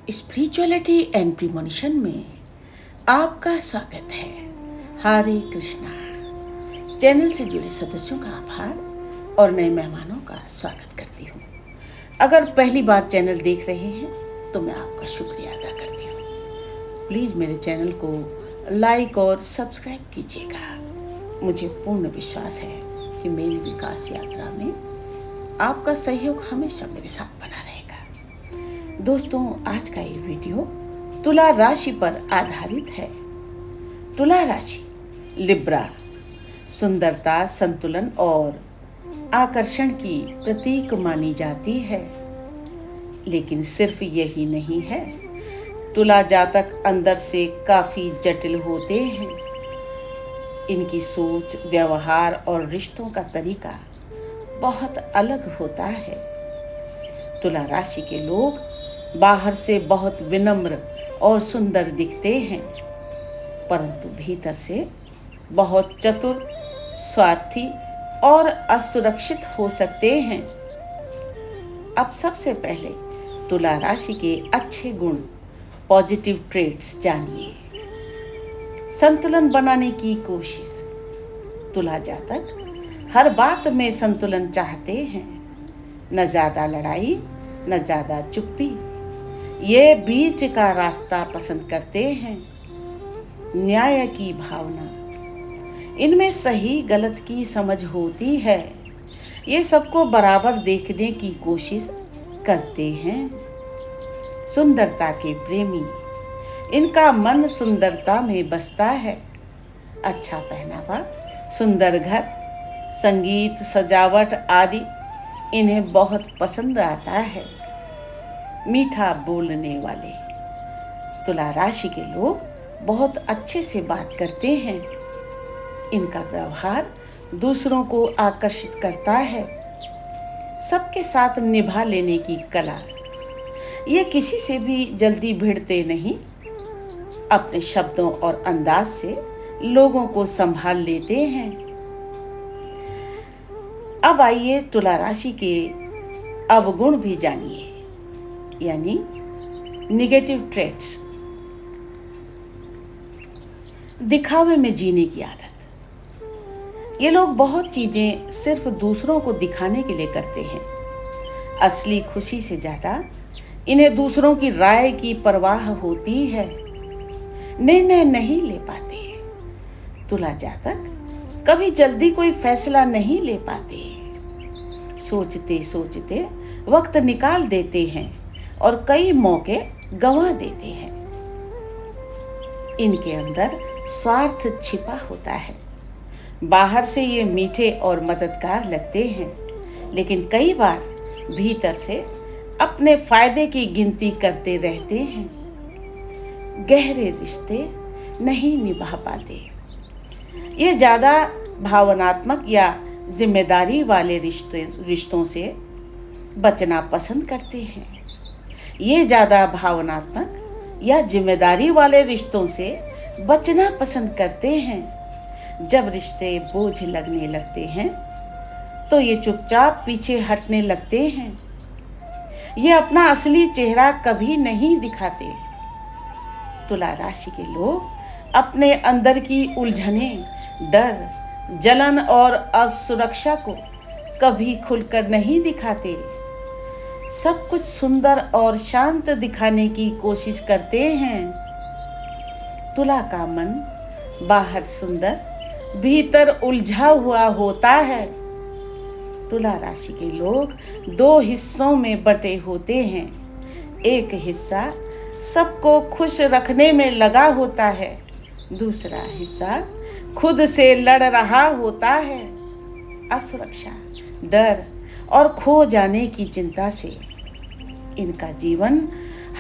Spirituality and premonition में आपका स्वागत है। हरे कृष्णा। चैनल से जुड़े सदस्यों का आभार और नए मेहमानों का स्वागत करती हूँ। अगर पहली बार चैनल देख रहे हैं तो मैं आपका शुक्रिया अदा करती हूँ। प्लीज़ मेरे चैनल को लाइक और सब्सक्राइब कीजिएगा। मुझे पूर्ण विश्वास है कि मेरी विकास यात्रा में आपका सहयोग हमेशा मेरे साथ बना रहेगा। दोस्तों, आज का ये वीडियो तुला राशि पर आधारित है। तुला राशि लिब्रा सुंदरता, संतुलन और आकर्षण की प्रतीक मानी जाती है। लेकिन सिर्फ यही नहीं है, तुला जातक अंदर से काफी जटिल होते हैं। इनकी सोच, व्यवहार और रिश्तों का तरीका बहुत अलग होता है। तुला राशि के लोग बाहर से बहुत विनम्र और सुंदर दिखते हैं, परंतु भीतर से बहुत चतुर, स्वार्थी और असुरक्षित हो सकते हैं। अब सबसे पहले तुला राशि के अच्छे गुण, पॉजिटिव ट्रेट्स जानिए। संतुलन बनाने की कोशिश। तुला जातक हर बात में संतुलन चाहते हैं। न ज्यादा लड़ाई, न ज्यादा चुप्पी। ये बीच का रास्ता पसंद करते हैं। न्याय की भावना। इनमें सही गलत की समझ होती है। ये सबको बराबर देखने की कोशिश करते हैं। सुंदरता के प्रेमी। इनका मन सुंदरता में बसता है। अच्छा पहनावा, सुंदर घर, संगीत, सजावट आदि इन्हें बहुत पसंद आता है। मीठा बोलने वाले। तुला राशि के लोग बहुत अच्छे से बात करते हैं। इनका व्यवहार दूसरों को आकर्षित करता है। सबके साथ निभा लेने की कला। ये किसी से भी जल्दी भिड़ते नहीं। अपने शब्दों और अंदाज से लोगों को संभाल लेते हैं। अब आइए तुला राशि के अवगुण भी जानिए, यानी निगेटिव ट्रेट्स। दिखावे में जीने की आदत। ये लोग बहुत चीजें सिर्फ दूसरों को दिखाने के लिए करते हैं। असली खुशी से ज्यादा इन्हें दूसरों की राय की परवाह होती है। निर्णय नहीं ले पाते। तुला जातक कभी जल्दी कोई फैसला नहीं ले पाते। सोचते सोचते वक्त निकाल देते हैं और कई मौके गंवा देते हैं। इनके अंदर स्वार्थ छिपा होता है। बाहर से ये मीठे और मददगार लगते हैं, लेकिन कई बार भीतर से अपने फायदे की गिनती करते रहते हैं। गहरे रिश्ते नहीं निभा पाते। ये ज्यादा भावनात्मक या जिम्मेदारी वाले रिश्तों से बचना पसंद करते हैं। ये ज्यादा भावनात्मक या जिम्मेदारी वाले रिश्तों से बचना पसंद करते हैं। जब रिश्ते बोझ लगने लगते हैं तो ये चुपचाप पीछे हटने लगते हैं। ये अपना असली चेहरा कभी नहीं दिखाते। तुला राशि के लोग अपने अंदर की उलझने, डर, जलन और असुरक्षा को कभी खुलकर नहीं दिखाते। सब कुछ सुंदर और शांत दिखाने की कोशिश करते हैं। तुला का मन बाहर सुंदर, भीतर उलझा हुआ होता है। तुला राशि के लोग दो हिस्सों में बटे होते हैं। एक हिस्सा सबको खुश रखने में लगा होता है। दूसरा हिस्सा खुद से लड़ रहा होता है। असुरक्षा, डर और खो जाने की चिंता से इनका जीवन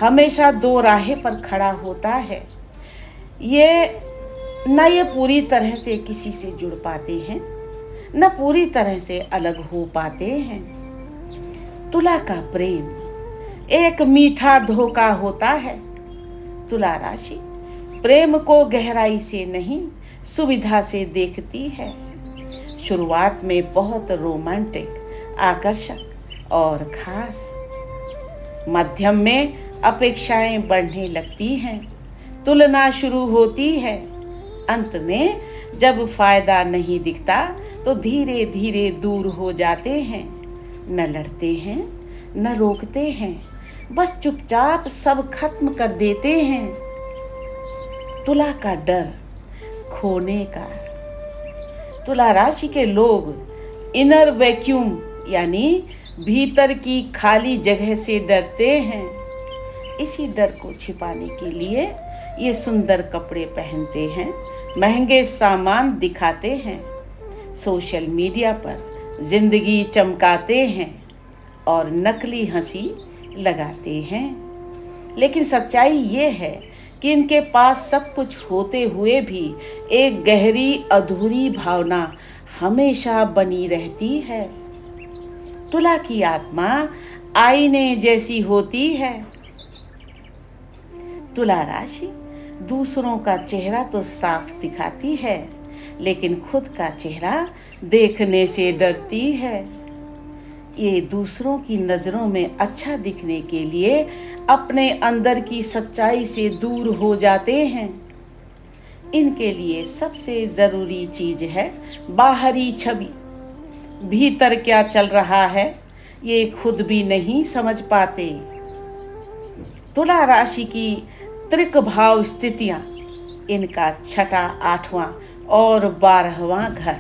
हमेशा दो राहे पर खड़ा होता है। ये पूरी तरह से किसी से जुड़ पाते हैं, न पूरी तरह से अलग हो पाते हैं। तुला का प्रेम एक मीठा धोखा होता है। तुला राशि प्रेम को गहराई से नहीं, सुविधा से देखती है। शुरुआत में बहुत रोमांटिक, आकर्षक और खास, मध्यम में अपेक्षाएं बढ़ने लगती हैं, तुलना शुरू होती है। अंत में जब फायदा नहीं दिखता तो धीरे धीरे दूर हो जाते हैं। न लड़ते हैं, न रोकते हैं, बस चुपचाप सब खत्म कर देते हैं। तुला का डर खोने का। तुला राशि के लोग इनर वैक्यूम यानी भीतर की खाली जगह से डरते हैं। इसी डर को छिपाने के लिए ये सुंदर कपड़े पहनते हैं, महंगे सामान दिखाते हैं, सोशल मीडिया पर जिंदगी चमकाते हैं और नकली हंसी लगाते हैं। लेकिन सच्चाई ये है कि इनके पास सब कुछ होते हुए भी एक गहरी अधूरी भावना हमेशा बनी रहती है। तुला की आत्मा आईने जैसी होती है। तुला राशि दूसरों का चेहरा तो साफ दिखाती है, लेकिन खुद का चेहरा देखने से डरती है। ये दूसरों की नज़रों में अच्छा दिखने के लिए अपने अंदर की सच्चाई से दूर हो जाते हैं। इनके लिए सबसे ज़रूरी चीज़ है बाहरी छवि। भीतर क्या चल रहा है ये खुद भी नहीं समझ पाते। तुला राशि की त्रिक भाव स्थितियां, इनका छठा, आठवां और 12वां घर।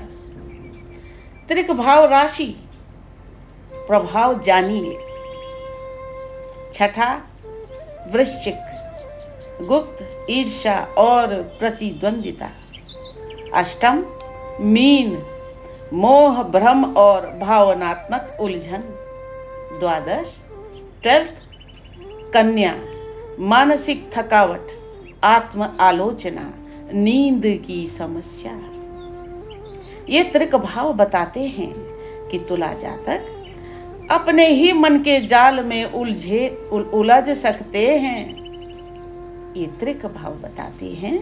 त्रिक भाव राशि प्रभाव जानिए। छठा वृश्चिक, गुप्त, ईर्ष्या और प्रतिद्वंदिता। अष्टम मीन, मोह, भ्रम और भावनात्मक उलझन। द्वादश 12th कन्या, मानसिक थकावट, आत्म आलोचना, नींद की समस्या। ये त्रिक भाव बताते हैं कि तुला जातक अपने ही मन के जाल में उलझ सकते हैं। ये त्रिक भाव बताते हैं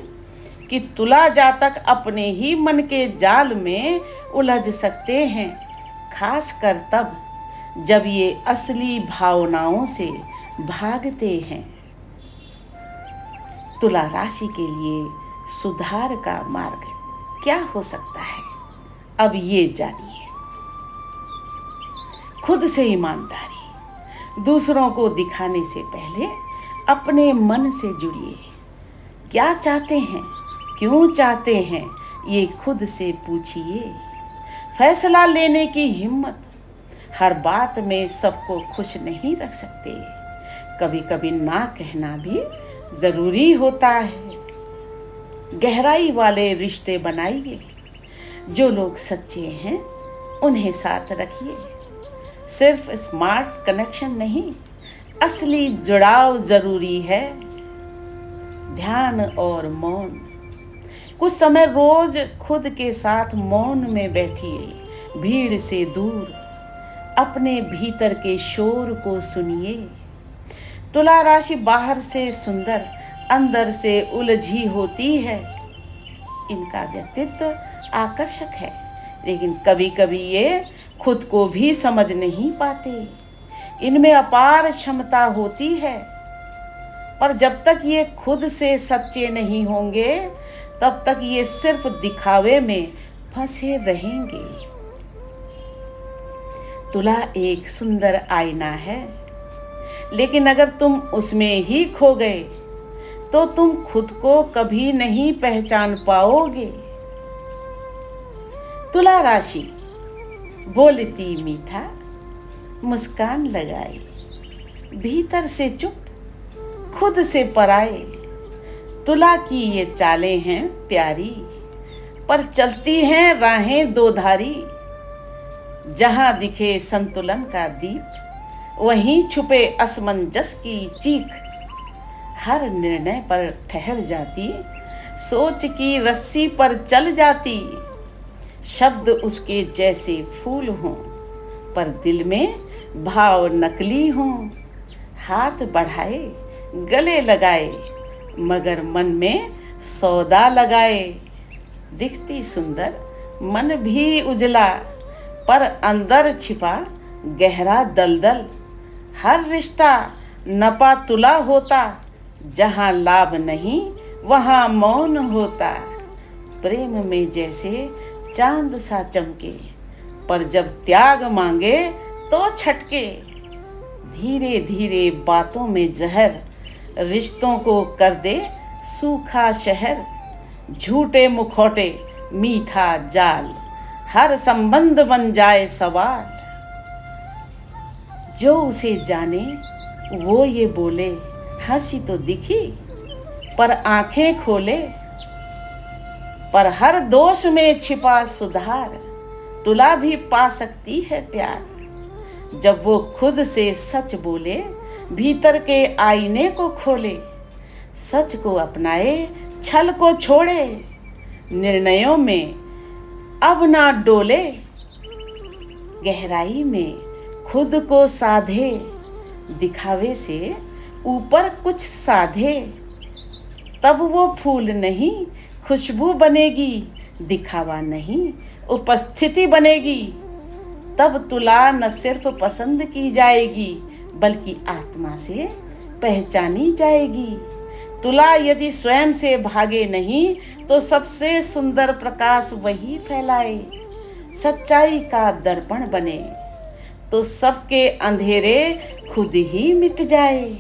कि तुला जातक अपने ही मन के जाल में उलझ सकते हैं, खासकर तब जब ये असली भावनाओं से भागते हैं। तुला राशि के लिए सुधार का मार्ग क्या हो सकता है, अब ये जानिए। खुद से ईमानदारी। दूसरों को दिखाने से पहले अपने मन से जुड़िए। क्या चाहते हैं, क्यों चाहते हैं, ये खुद से पूछिए। फैसला लेने की हिम्मत। हर बात में सबको खुश नहीं रख सकते। कभी कभी ना कहना भी जरूरी होता है। गहराई वाले रिश्ते बनाइए। जो लोग सच्चे हैं उन्हें साथ रखिए। सिर्फ स्मार्ट कनेक्शन नहीं, असली जुड़ाव जरूरी है। ध्यान और मौन। कुछ समय रोज खुद के साथ मौन में बैठिए, भीड़ से दूर। अपने भीतर के शोर को सुनिए। तुला राशि बाहर से सुंदर, अंदर से उलझी होती है। इनका व्यक्तित्व आकर्षक है, लेकिन कभी कभी ये खुद को भी समझ नहीं पाते। इनमें अपार क्षमता होती है, पर जब तक ये खुद से सच्चे नहीं होंगे तब तक ये सिर्फ दिखावे में फंसे रहेंगे। तुला एक सुंदर आईना है, लेकिन अगर तुम उसमें ही खो गए तो तुम खुद को कभी नहीं पहचान पाओगे। तुला राशि बोलती मीठा, मुस्कान लगाए, भीतर से चुप, खुद से पराए। तुला की ये चालें हैं प्यारी, पर चलती हैं राहें दो धारी। जहां दिखे संतुलन का दीप, वहीं छुपे असमंजस की चीख। हर निर्णय पर ठहर जाती, सोच की रस्सी पर चल जाती। शब्द उसके जैसे फूल हों, पर दिल में भाव नकली हों। हाथ बढ़ाए, गले लगाए, मगर मन में सौदा लगाए। दिखती सुंदर, मन भी उजला, पर अंदर छिपा गहरा दलदल। हर रिश्ता नपा तुला होता, जहाँ लाभ नहीं वहाँ मौन होता। प्रेम में जैसे चांद सा चमके, पर जब त्याग मांगे तो छटके। धीरे धीरे बातों में जहर, रिश्तों को कर दे सूखा शहर। झूठे मुखौटे मीठा जाल, हर संबंध बन जाए सवाल। जो उसे जाने वो ये बोले, हंसी तो दिखी पर आंखें खोले। पर हर दोष में छिपा सुधार, तुला भी पा सकती है प्यार। जब वो खुद से सच बोले, भीतर के आईने को खोले। सच को अपनाए, छल को छोड़े, निर्णयों में अब ना डोले। गहराई में खुद को साधे, दिखावे से ऊपर कुछ साधे। तब वो फूल नहीं खुशबू बनेगी, दिखावा नहीं उपस्थिति बनेगी। तब तुला न सिर्फ पसंद की जाएगी, बल्कि आत्मा से पहचानी जाएगी। तुला यदि स्वयं से भागे नहीं, तो सबसे सुंदर प्रकाश वही फैलाए। सच्चाई का दर्पण बने, तो सबके अंधेरे खुद ही मिट जाए।